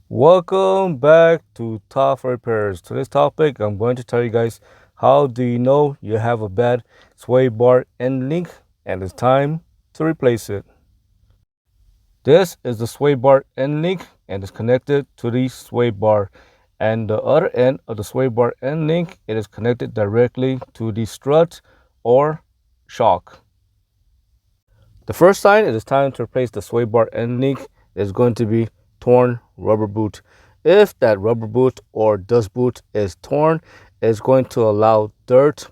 Welcome back to Top Repairs. Today's topic, I'm going to tell you guys how do you know you have a bad sway bar end link and it's time to replace it. This is the sway bar end link and is connected to the sway bar. And the other end of the sway bar end link, it is connected directly to the strut or shock. The first sign it is time to replace the sway bar end link is going to be torn rubber boot. If that rubber boot or dust boot is torn, it's going to allow dirt,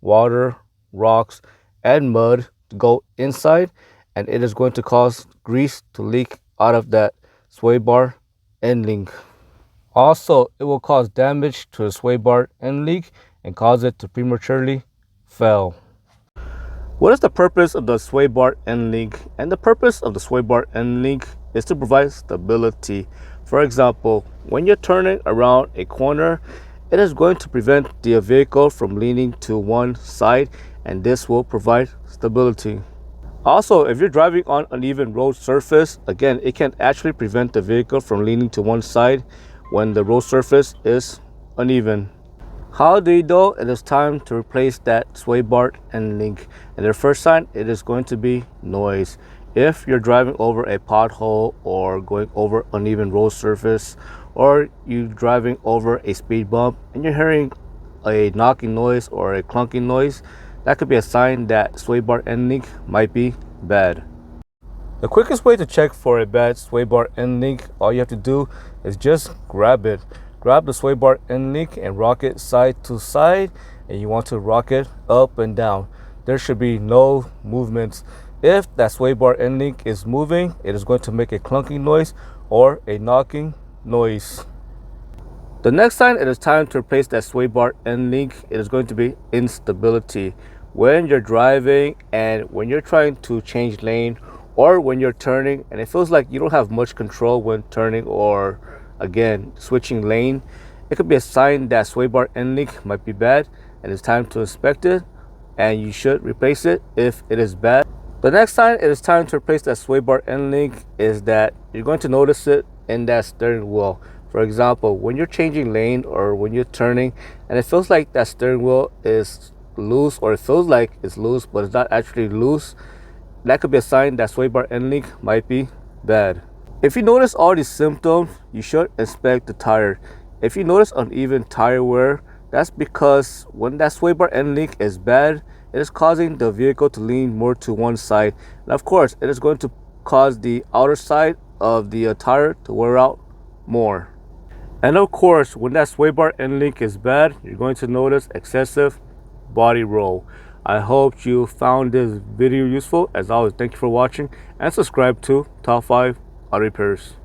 water, rocks, and mud to go inside, and it is going to cause grease to leak out of that sway bar end link. Also, it will cause damage to the sway bar end link and cause it to prematurely fail. What is the purpose of the sway bar end link? And the purpose of the sway bar end link is to provide stability. For example, when you're turning around a corner, it is going to prevent the vehicle from leaning to one side, and this will provide stability. Also, if you're driving on uneven road surface, again, it can actually prevent the vehicle from leaning to one side when the road surface is uneven. How do you know it is time to replace that sway bar and link? And the first sign, it is going to be noise. If you're driving over a pothole or going over uneven road surface, or you driving over a speed bump and you're hearing a knocking noise or a clunking noise, that could be a sign that sway bar end link might be bad. The quickest way to check for a bad sway bar end link, all you have to do is just grab it. Grab the sway bar end link and rock it side to side, and you want to rock it up and down. There should be no movements. If that sway bar end link is moving, it is going to make a clunking noise or a knocking noise. The next sign it is time to replace that sway bar end link, it is going to be instability. When you're driving and when you're trying to change lane or when you're turning and it feels like you don't have much control when turning or again switching lane, it could be a sign that sway bar end link might be bad and it's time to inspect it, and you should replace it if it is bad. The next sign it is time to replace that sway bar end link is that you're going to notice it in that steering wheel. For example, when you're changing lane or when you're turning and it feels like that steering wheel is loose, or it feels like it's loose but it's not actually loose, that could be a sign that sway bar end link might be bad. If you notice all these symptoms, you should inspect the tire. If you notice uneven tire wear, that's because when that sway bar end link is bad, it is causing the vehicle to lean more to one side. And of course, it is going to cause the outer side of the tire to wear out more. And of course, when that sway bar end link is bad, you're going to notice excessive body roll. I hope you found this video useful. As always, thank you for watching and subscribe to Top 5 Auto Repairs.